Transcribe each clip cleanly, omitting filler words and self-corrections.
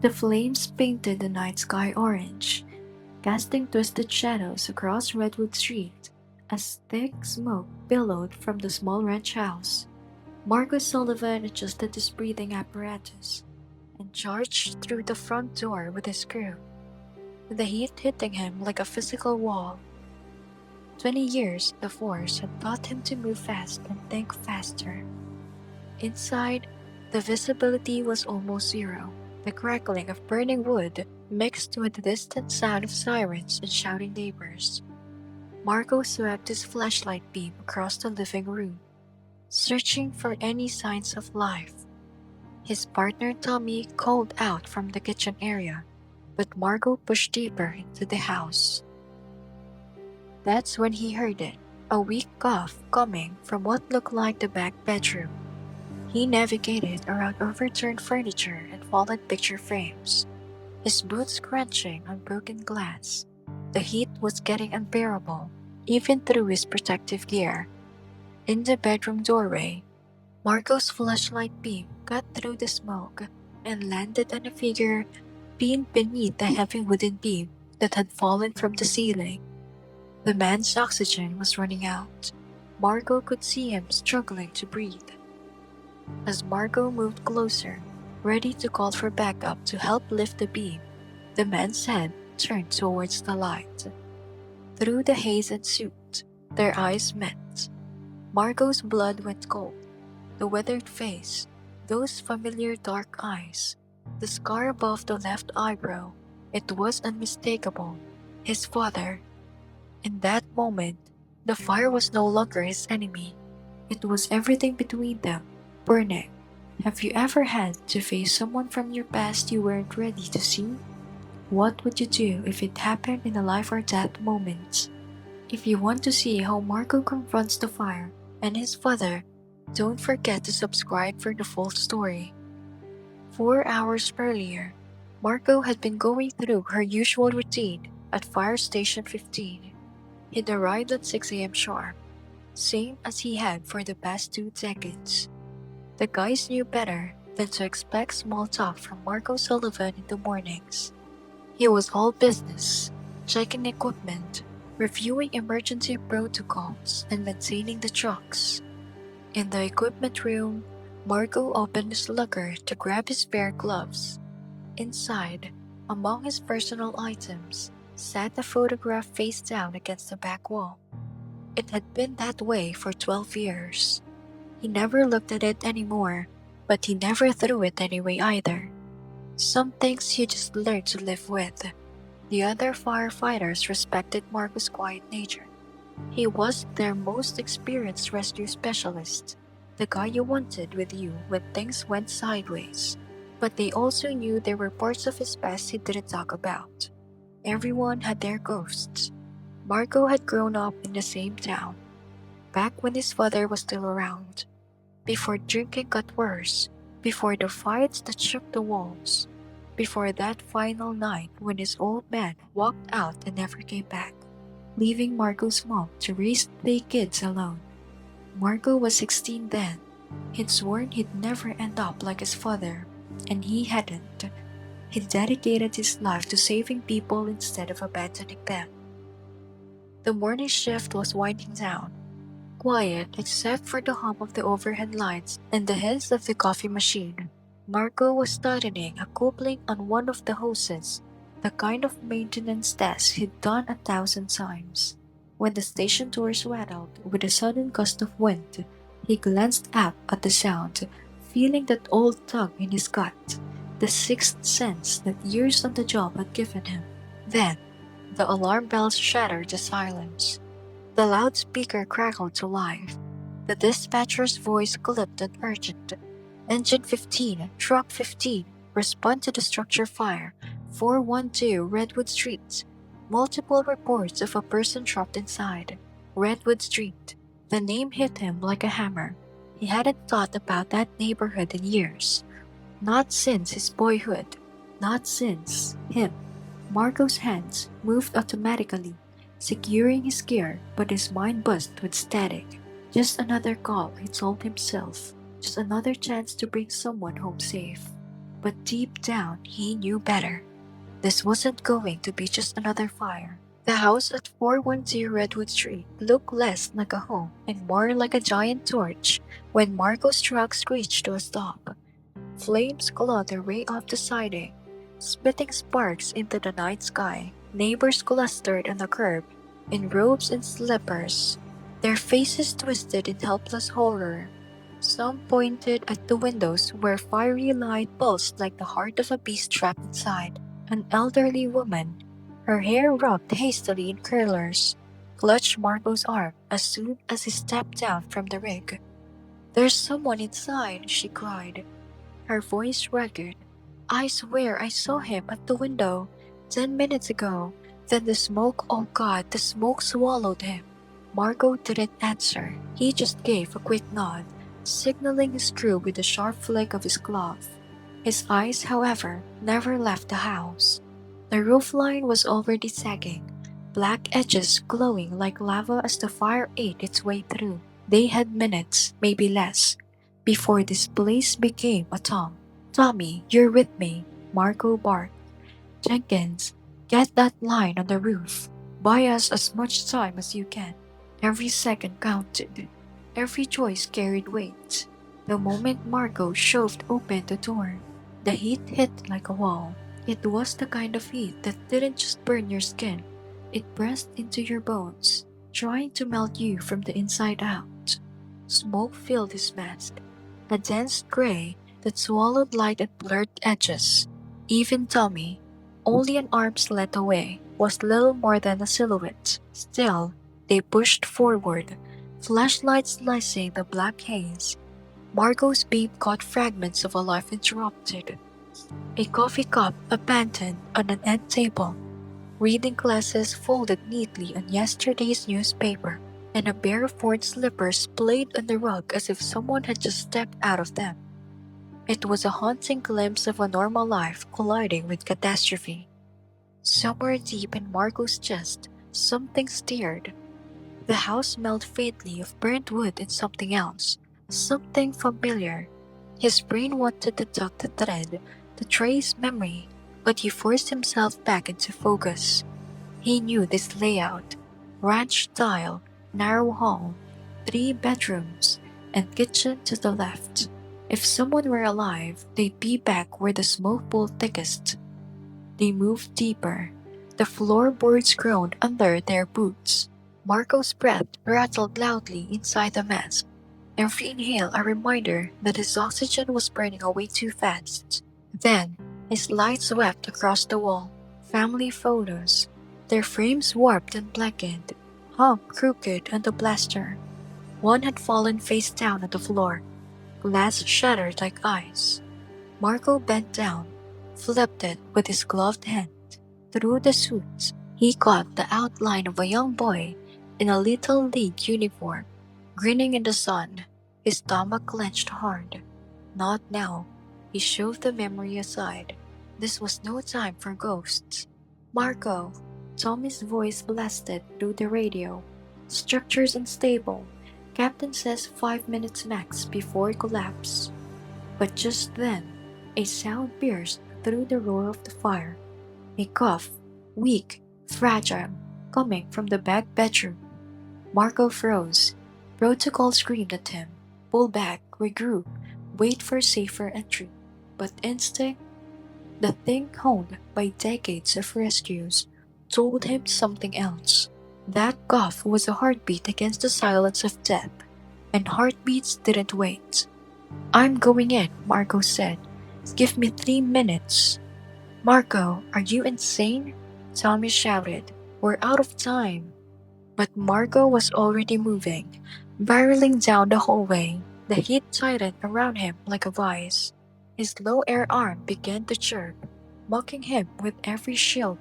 The flames painted the night sky orange, casting twisted shadows across Redwood Street as thick smoke billowed from the small ranch house. Marcus Sullivan adjusted his breathing apparatus and charged through the front door with his crew, the heat hitting him like a physical wall. 20 years the Force had taught him to move fast and think faster. Inside, the visibility was almost zero. The crackling of burning wood mixed with the distant sound of sirens and shouting neighbors. Marco swept his flashlight beam across the living room, searching for any signs of life. His partner Tommy called out from the kitchen area, but Marco pushed deeper into the house. That's when he heard it, a weak cough coming from what looked like the back bedroom. He navigated around overturned furniture and fallen picture frames, his boots crunching on broken glass. The heat was getting unbearable, even through his protective gear. In the bedroom doorway, Marco's flashlight beam cut through the smoke and landed on a figure pinned beneath a heavy wooden beam that had fallen from the ceiling. The man's oxygen was running out. Marco could see him struggling to breathe. As Marco moved closer, ready to call for backup to help lift the beam, the man's head turned towards the light. Through the haze and soot, their eyes met. Marco's blood went cold. The weathered face, those familiar dark eyes, the scar above the left eyebrow, it was unmistakable. His father. In that moment, the fire was no longer his enemy. It was everything between them, burning. Have you ever had to face someone from your past you weren't ready to see? What would you do if it happened in a life or death moment? If you want to see how Marco confronts the fire and his father, don't forget to subscribe for the full story. 4 hours earlier, Marco had been going through her usual routine at Fire Station 15. He'd arrived at 6 a.m. sharp, same as he had for the past 2 decades. The guys knew better than to expect small talk from Marco Sullivan in the mornings. He was all business, checking equipment, reviewing emergency protocols, and maintaining the trucks. In the equipment room, Marco opened his locker to grab his spare gloves. Inside, among his personal items, sat a photograph face down against the back wall. It had been that way for 12 years. He never looked at it anymore, but he never threw it anyway either. Some things you just learn to live with. The other firefighters respected Marco's quiet nature. He was their most experienced rescue specialist, the guy you wanted with you when things went sideways. But they also knew there were parts of his past he didn't talk about. Everyone had their ghosts. Marco had grown up in the same town, back when his father was still around, before drinking got worse, before the fights that shook the walls, before that final night when his old man walked out and never came back, leaving Marco's mom to raise the kids alone. Marco was 16 then. He'd sworn he'd never end up like his father, and he hadn't. He dedicated his life to saving people instead of abandoning them. The morning shift was winding down, quiet except for the hum of the overhead lights and the hiss of the coffee machine. Marco was tightening a coupling on one of the hoses, the kind of maintenance test he'd done 1,000 times. When the station doors rattled with a sudden gust of wind, he glanced up at the sound, feeling that old tug in his gut, the sixth sense that years on the job had given him. Then, the alarm bells shattered the silence. The loudspeaker crackled to life. The dispatcher's voice clipped and urgent. Engine 15, Truck 15, respond to the structure fire. 412 Redwood Street. Multiple reports of a person trapped inside. Redwood Street. The name hit him like a hammer. He hadn't thought about that neighborhood in years. Not since his boyhood. Not since him. Marco's hands moved automatically, securing his gear, but his mind buzzed with static. Just another call, he told himself. Just another chance to bring someone home safe. But deep down, he knew better. This wasn't going to be just another fire. The house at 410 Redwood Street looked less like a home and more like a giant torch when Marco's truck screeched to a stop. Flames clawed their way up the siding, spitting sparks into the night sky. Neighbors clustered on the curb, in robes and slippers, their faces twisted in helpless horror. Some pointed at the windows where fiery light pulsed like the heart of a beast trapped inside. An elderly woman, her hair rubbed hastily in curlers, clutched Marco's arm as soon as he stepped down from the rig. "There's someone inside," she cried, her voice ragged. "I swear I saw him at the window 10 minutes ago. Then the smoke, oh God, the smoke swallowed him." Marco didn't answer. He just gave a quick nod, signaling his crew with a sharp flick of his glove. His eyes, however, never left the house. The roofline was already sagging, black edges glowing like lava as the fire ate its way through. They had minutes, maybe less, before this place became a tomb. "Tommy, you're with me," Marco barked. "Jenkins, get that line on the roof. Buy us as much time as you can." Every second counted. Every choice carried weight. The moment Marco shoved open the door, the heat hit like a wall. It was the kind of heat that didn't just burn your skin, it pressed into your bones, trying to melt you from the inside out. Smoke filled his mask, a dense gray that swallowed light and blurred edges. Even Tommy, only an arm's length away, was little more than a silhouette. Still, they pushed forward, flashlights slicing the black haze. Marco's beam caught fragments of a life interrupted. A coffee cup abandoned on an end table, reading glasses folded neatly on yesterday's newspaper, and a pair of worn slippers played on the rug as if someone had just stepped out of them. It was a haunting glimpse of a normal life colliding with catastrophe. Somewhere deep in Marco's chest, something stirred. The house smelled faintly of burnt wood and something else, something familiar. His brain wanted to tug the thread, to trace memory, but he forced himself back into focus. He knew this layout: ranch style, narrow hall, 3 bedrooms, and kitchen to the left. If someone were alive, they'd be back where the smoke pulled thickest. They moved deeper. The floorboards groaned under their boots. Marco's breath rattled loudly inside the mask. Every inhale a reminder that his oxygen was burning away too fast. Then, his light swept across the wall. Family photos, their frames warped and blackened, hung crooked on the blaster. One had fallen face down on the floor, glass shattered like ice. Marco bent down, flipped it with his gloved hand. Through the suit, he caught the outline of a young boy in a Little League uniform, grinning in the sun, his stomach clenched hard. Not now. He shoved the memory aside. This was no time for ghosts. "Marco," Tommy's voice blasted through the radio. "Structure's unstable. Captain says 5 minutes max before collapse." But just then, a sound pierced through the roar of the fire. A cough, weak, fragile, coming from the back bedroom. Marco froze. Protocol screamed at him. Pull back, regroup, wait for safer entry. But instinct, the thing honed by decades of rescues, told him something else. That cough was a heartbeat against the silence of death, and heartbeats didn't wait. "I'm going in," Marco said. "Give me 3 minutes." "Marco, are you insane?" Tommy shouted. "We're out of time." But Marco was already moving, barreling down the hallway. The heat tightened around him like a vise. His low air arm began to chirp, mocking him with every shield.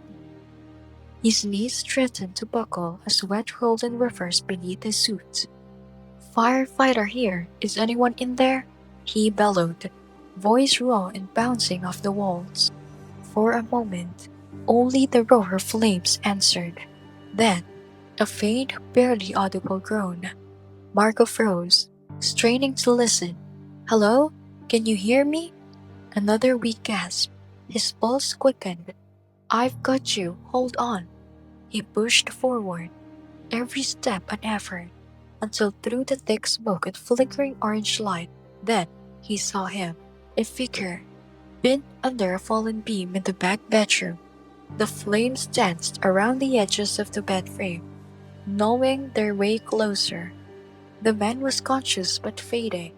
His knees threatened to buckle as sweat rolled in rivers beneath his suit. "Firefighter here. Is anyone in there?" he bellowed, voice raw and bouncing off the walls. For a moment, only the roar of flames answered. Then, a faint, barely audible groan. Marco froze, straining to listen. "Hello? Can you hear me?" Another weak gasp. His pulse quickened. "I've got you. Hold on." He pushed forward, every step an effort, until through the thick smoke and flickering orange light, then he saw him, a figure, pinned under a fallen beam in the back bedroom. The flames danced around the edges of the bed frame, gnawing their way closer. The man was conscious but fading,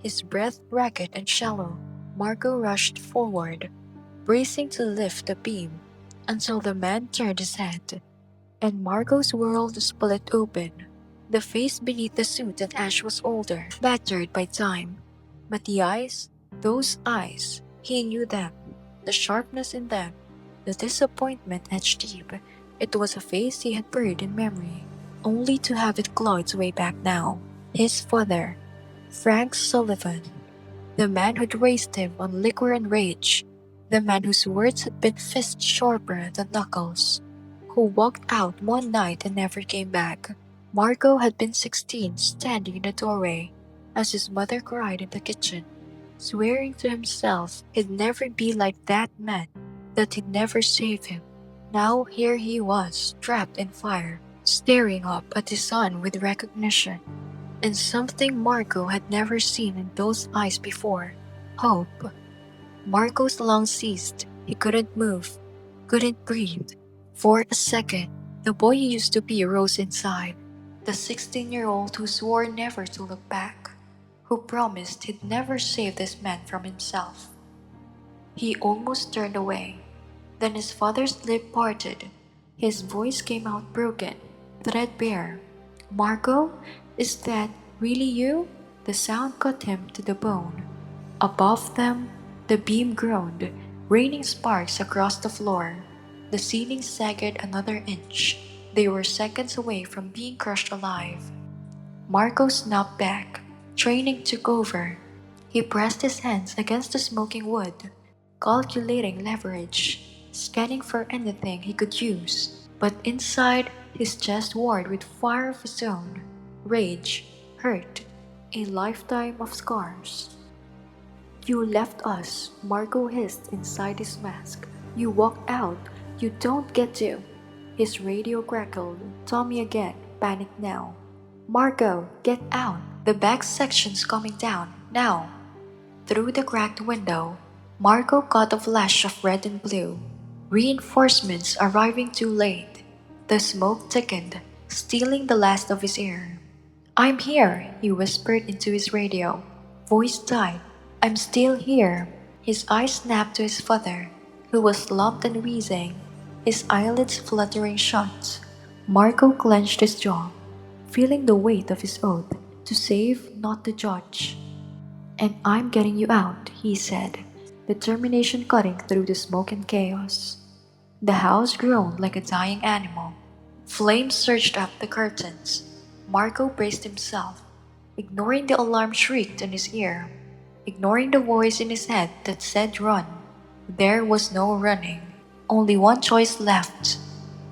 his breath ragged and shallow. Marco rushed forward, bracing to lift the beam, until the man turned his head, and Marco's world split open. The face beneath the suit and ash was older, battered by time. But the eyes, those eyes, he knew them, the sharpness in them, the disappointment etched deep. It was a face he had buried in memory, only to have it claw its way back now. His father, Frank Sullivan, the man who'd raised him on liquor and rage, the man whose words had been fist sharper than knuckles, who walked out one night and never came back. Marco had been 16, standing in the doorway, as his mother cried in the kitchen, swearing to himself he'd never be like that man, that he'd never save him. Now here he was, trapped in fire, staring up at his son with recognition, and something Marco had never seen in those eyes before: hope. Marco's lungs seized. He couldn't move, couldn't breathe. For a second, the boy he used to be rose inside, the 16-year-old who swore never to look back, who promised he'd never save this man from himself. He almost turned away. Then his father's lip parted. His voice came out broken, threadbare. "Marco, is that really you?" The sound cut him to the bone. Above them, the beam groaned, raining sparks across the floor. The ceiling sagged another inch. They were seconds away from being crushed alive. Marco snapped back. Training took over. He pressed his hands against the smoking wood, calculating leverage, scanning for anything he could use. But inside, his chest warred with fire of his own, rage, hurt, a lifetime of scars. "You left us," Marco hissed inside his mask. "You walked out. You don't get to." His radio crackled. Tommy again, panicked now. "Marco, get out. The back section's coming down, now." Through the cracked window, Marco caught a flash of red and blue. Reinforcements arriving too late. The smoke thickened, stealing the last of his air. "I'm here," he whispered into his radio. Voice died. "I'm still here." His eyes snapped to his father, who was slumped and wheezing, his eyelids fluttering shut. Marco clenched his jaw, feeling the weight of his oath to save, not to judge. "And I'm getting you out," he said, determination cutting through the smoke and chaos. The house groaned like a dying animal. Flames surged up the curtains. Marco braced himself, ignoring the alarm shrieked in his ear, ignoring the voice in his head that said run. There was no running. Only one choice left.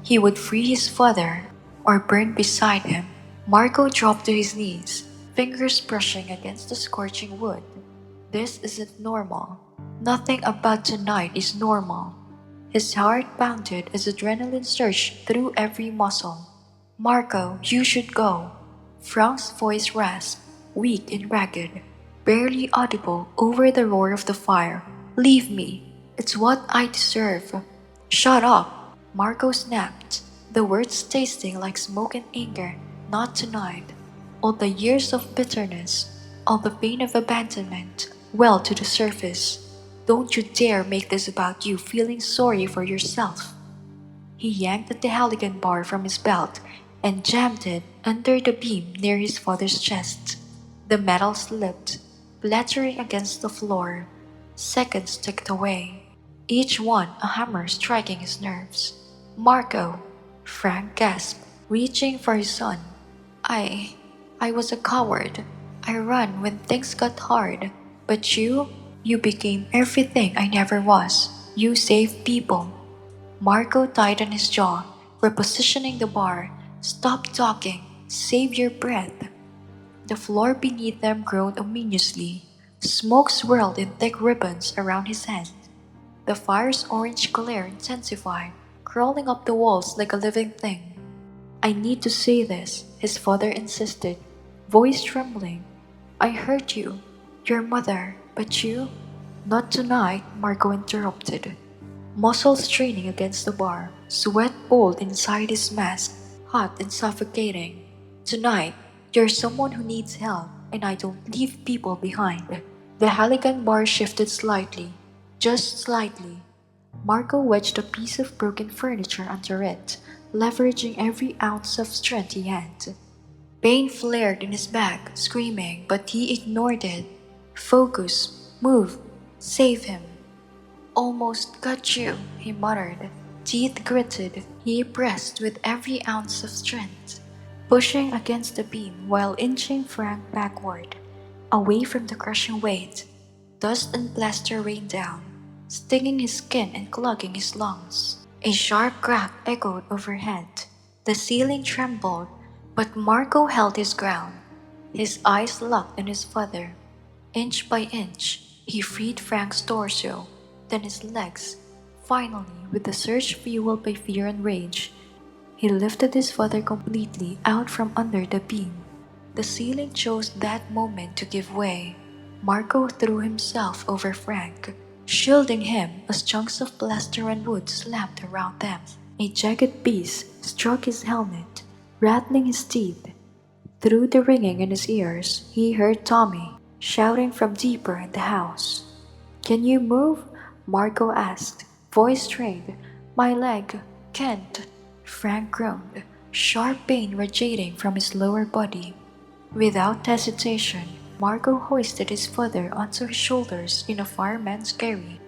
He would free his father or burn beside him. Marco dropped to his knees, fingers brushing against the scorching wood. This isn't normal. Nothing about tonight is normal. His heart pounded as adrenaline surged through every muscle. "Marco, you should go." Frank's voice rasped, weak and ragged, barely audible over the roar of the fire. "Leave me. It's what I deserve." "Shut up," Marco snapped, the words tasting like smoke and anger. "Not tonight." All the years of bitterness, all the pain of abandonment, welled to the surface. "Don't you dare make this about you feeling sorry for yourself." He yanked at the Halligan bar from his belt and jammed it under the beam near his father's chest. The metal slipped, clattering against the floor. Seconds ticked away, each one a hammer striking his nerves. "Marco!" Frank gasped, reaching for his son. I was a coward. I ran when things got hard. But you became everything I never was. You saved people." Marco tightened his jaw, repositioning the bar. "Stop talking. Save your breath." The floor beneath them groaned ominously. Smoke swirled in thick ribbons around his head. The fire's orange glare intensified, crawling up the walls like a living thing. "I need to say this," his father insisted, voice trembling. "I heard you, your mother, but you—" "Not tonight," Marco interrupted, muscles straining against the bar, sweat boiled inside his mask, hot and suffocating. "Tonight, you're someone who needs help, and I don't leave people behind." The Halligan bar shifted slightly, just slightly. Marco wedged a piece of broken furniture under it, leveraging every ounce of strength he had. Pain flared in his back, screaming, but he ignored it. "Focus, move, save him." "Almost got you," he muttered, teeth gritted. He pressed with every ounce of strength, pushing against the beam while inching Frank backward, away from the crushing weight. Dust and plaster rained down, stinging his skin and clogging his lungs. A sharp crack echoed overhead. The ceiling trembled, but Marco held his ground, his eyes locked on his father. Inch by inch, he freed Frank's torso, then his legs. Finally, with the surge fueled by fear and rage, he lifted his father completely out from under the beam. The ceiling chose that moment to give way. Marco threw himself over Frank, shielding him as chunks of plaster and wood slapped around them. A jagged piece struck his helmet, rattling his teeth. Through the ringing in his ears, he heard Tommy shouting from deeper in the house. "Can you move?" Marco asked, voice strained. "My leg can't." Frank groaned, sharp pain radiating from his lower body. Without hesitation, Marco hoisted his father onto his shoulders in a fireman's carry,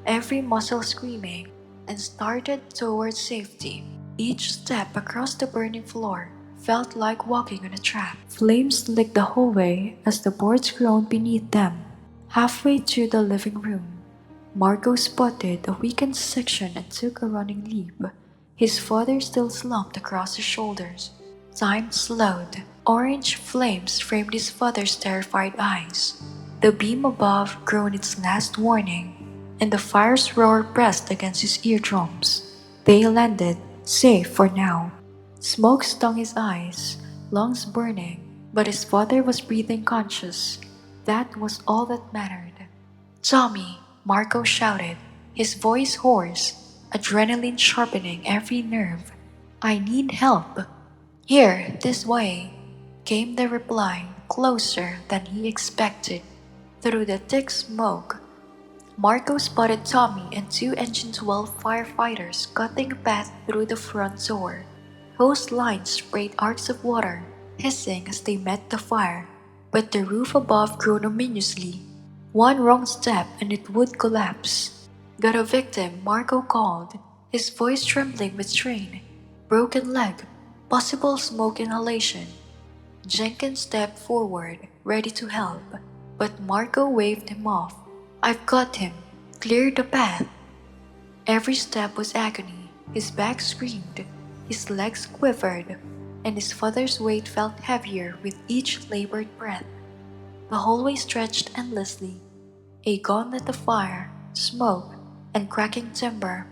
every muscle screaming, and started towards safety. Each step across the burning floor felt like walking on a trap. Flames licked the hallway as the boards groaned beneath them. Halfway through the living room, Marco spotted a weakened section and took a running leap, his father still slumped across his shoulders. Time slowed. Orange flames framed his father's terrified eyes. The beam above groaned its last warning, and the fire's roar pressed against his eardrums. They landed, safe for now. Smoke stung his eyes, lungs burning, but his father was breathing conscious. That was all that mattered. "Tommy!" Marco shouted, his voice hoarse, adrenaline sharpening every nerve. "I need help." "Here, this way," came the reply, closer than he expected. Through the thick smoke, Marco spotted Tommy and two Engine 12 firefighters cutting a path through the front door. Hose lines sprayed arcs of water, hissing as they met the fire, but the roof above groaned ominously. One wrong step and it would collapse. "Got a victim," Marco called, his voice trembling with strain. "Broken leg, possible smoke inhalation." Jenkins stepped forward, ready to help, but Marco waved him off. "I've got him. Clear the path." Every step was agony. His back screamed, his legs quivered, and his father's weight felt heavier with each labored breath. The hallway stretched endlessly, a gauntlet of fire, smoke, and cracking timber.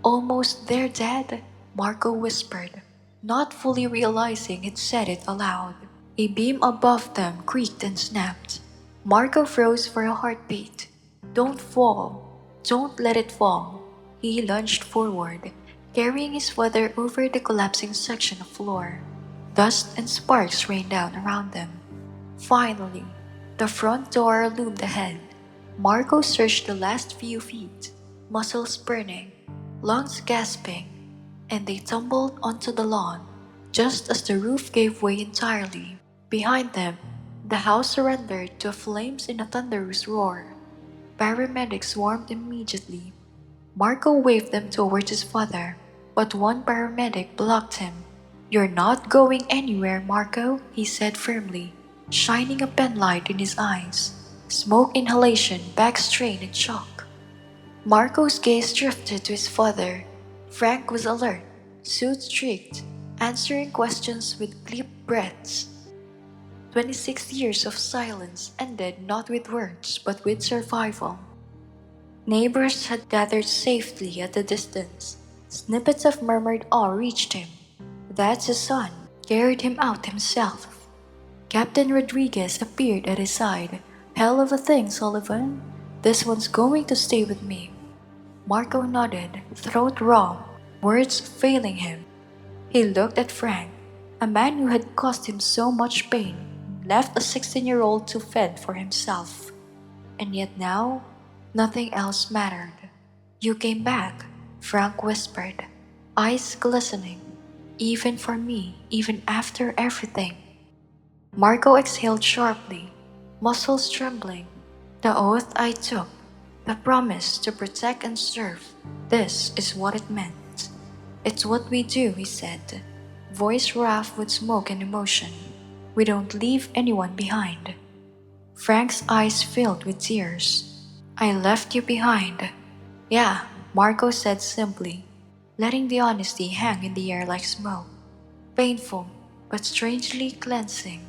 "Almost there, Dad," Marco whispered, not fully realizing he'd said it aloud. A beam above them creaked and snapped. Marco froze for a heartbeat. "Don't fall. Don't let it fall." He lunged forward, carrying his father over the collapsing section of floor. Dust and sparks rained down around them. Finally, the front door loomed ahead. Marco searched the last few feet, muscles burning, lungs gasping, and they tumbled onto the lawn just as the roof gave way entirely. Behind them, the house surrendered to flames in a thunderous roar. Paramedics swarmed immediately. Marco waved them towards his father, but one paramedic blocked him. "You're not going anywhere, Marco," he said firmly, shining a penlight in his eyes. Smoke inhalation, back strain, and shock. Marco's gaze drifted to his father. Frank was alert, suit streaked, answering questions with clipped breaths. 26 years of silence ended not with words but with survival. Neighbors had gathered safely at a distance. Snippets of murmured awe reached him. That's his son. Carried him out himself. Captain Rodriguez appeared at his side. Hell of a thing, Sullivan. This one's going to stay with me. Marco nodded, throat raw, words failing him. He looked at Frank, a man who had caused him so much pain, left a 16-year-old to fend for himself. And yet now, nothing else mattered. You came back, Frank whispered, eyes glistening. Even for me, even after everything. Marco exhaled sharply, muscles trembling. The oath I took, the promise to protect and serve, this is what it meant. It's what we do, he said, voice rough with smoke and emotion. We don't leave anyone behind. Frank's eyes filled with tears. I left you behind. Yeah, Marco said simply, letting the honesty hang in the air like smoke. Painful, but strangely cleansing.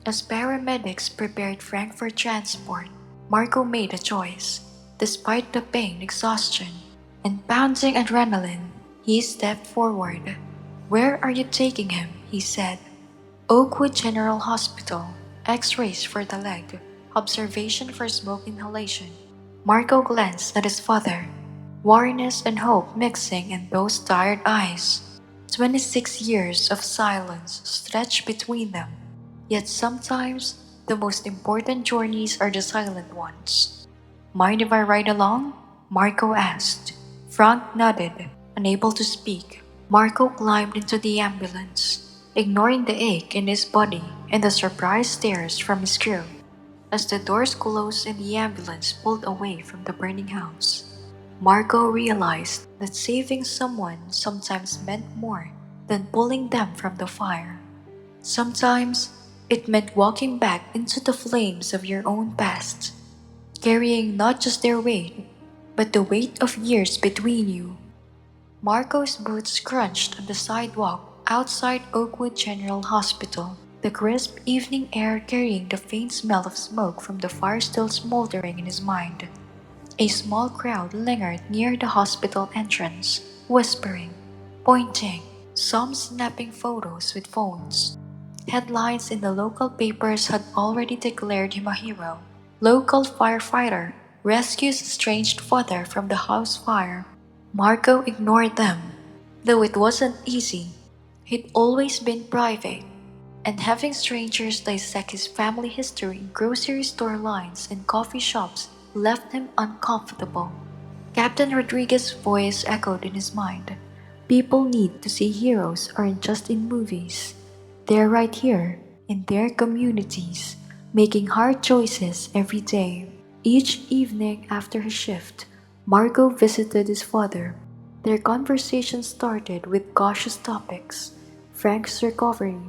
As paramedics prepared Frank for transport, Marco made a choice. Despite the pain, exhaustion, and pounding adrenaline, he stepped forward. Where are you taking him? He said. Oakwood General Hospital. X-rays for the leg. Observation for smoke inhalation. Marco glanced at his father. Wariness and hope mixing in those tired eyes. 26 years of silence stretched between them. Yet sometimes, the most important journeys are the silent ones. Mind if I ride along? Marco asked. Frank nodded, unable to speak. Marco climbed into the ambulance, ignoring the ache in his body and the surprised stares from his crew. As the doors closed and the ambulance pulled away from the burning house, Marco realized that saving someone sometimes meant more than pulling them from the fire. Sometimes, it meant walking back into the flames of your own past, carrying not just their weight, but the weight of years between you. Marco's boots crunched on the sidewalk outside Oakwood General Hospital, the crisp evening air carrying the faint smell of smoke from the fire still smoldering in his mind. A small crowd lingered near the hospital entrance, whispering, pointing, some snapping photos with phones. Headlines in the local papers had already declared him a hero. Local firefighter rescues estranged father from the house fire. Marco ignored them, though it wasn't easy. He'd always been private, and having strangers dissect his family history in grocery store lines and coffee shops left him uncomfortable. Captain Rodriguez's voice echoed in his mind. People need to see heroes aren't just in movies. They're right here, in their communities, making hard choices every day. Each evening after his shift, Marco visited his father. Their conversation started with cautious topics: Frank's recovery,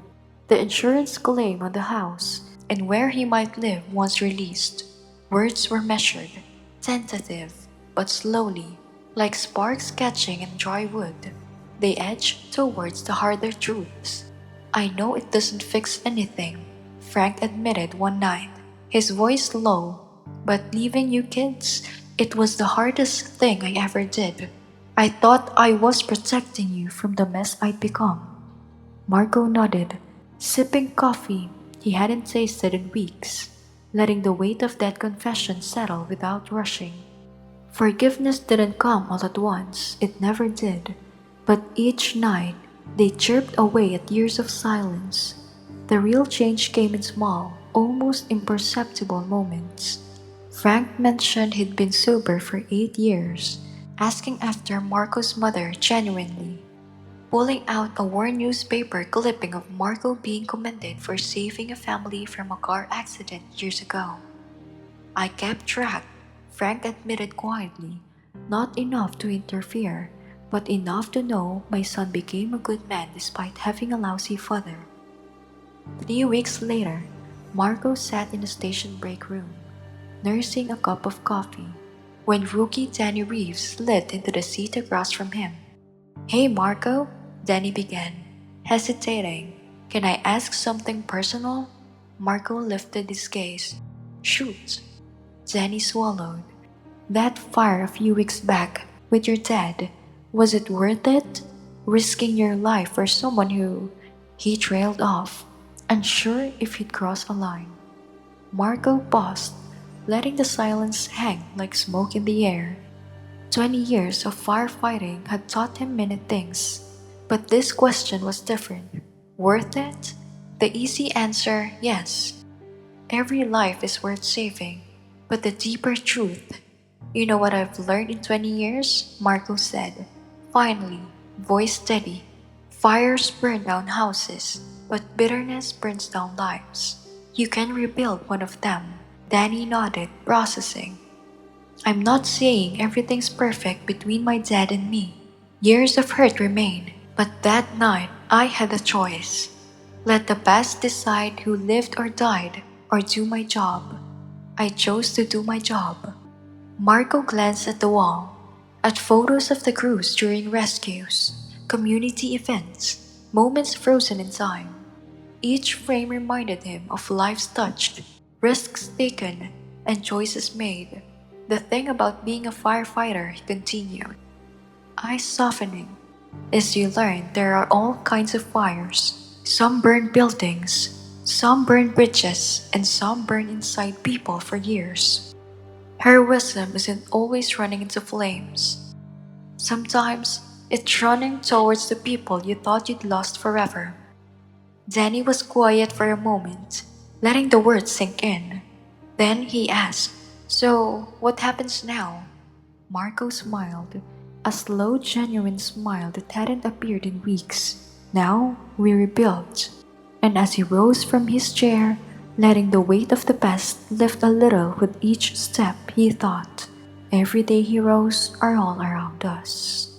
the insurance claim on the house, and where he might live once released. Words were measured, tentative, but slowly, like sparks catching in dry wood. They edged towards the harder truths. I know it doesn't fix anything, Frank admitted one night, his voice low. But leaving you kids, it was the hardest thing I ever did. I thought I was protecting you from the mess I'd become. Marco nodded, sipping coffee he hadn't tasted in weeks, letting the weight of that confession settle without rushing. Forgiveness didn't come all at once, it never did. But each night, they chirped away at years of silence. The real change came in small, almost imperceptible moments. Frank mentioned he'd been sober for 8 years, asking after Marco's mother genuinely, pulling out a worn newspaper clipping of Marco being commended for saving a family from a car accident years ago. I kept track, Frank admitted quietly, not enough to interfere, but enough to know my son became a good man despite having a lousy father. 3 weeks later, Marco sat in the station break room, nursing a cup of coffee, when rookie Danny Reeves slid into the seat across from him. Hey Marco, Danny began, hesitating. Can I ask something personal? Marco lifted his gaze. Shoot. Danny swallowed. That fire a few weeks back with your dad, was it worth it? Risking your life for someone who... He trailed off, unsure if he'd crossed a line. Marco paused, letting the silence hang like smoke in the air. 20 years of firefighting had taught him many things, but this question was different. Worth it? The easy answer, yes. Every life is worth saving, but the deeper truth... You know what I've learned in 20 years? Marco said. Finally, voice steady. Fires burn down houses, but bitterness burns down lives. You can rebuild one of them. Danny nodded, processing. I'm not saying everything's perfect between my dad and me. Years of hurt remain, but that night I had a choice. Let the past decide who lived or died, or do my job. I chose to do my job. Marco glanced at the wall, at photos of the crews during rescues, community events, moments frozen in time. Each frame reminded him of lives touched, risks taken, and choices made. The thing about being a firefighter, he continued, eyes softening, is you learn there are all kinds of fires. Some burn buildings, some burn bridges, and some burn inside people for years. Her wisdom isn't always running into flames. Sometimes it's running towards the people you thought you'd lost forever. Danny was quiet for a moment, letting the words sink in. Then he asked, so, what happens now? Marco smiled, a slow, genuine smile that hadn't appeared in weeks. Now we rebuild. And as he rose from his chair, letting the weight of the past lift a little with each step, he thought, everyday heroes are all around us.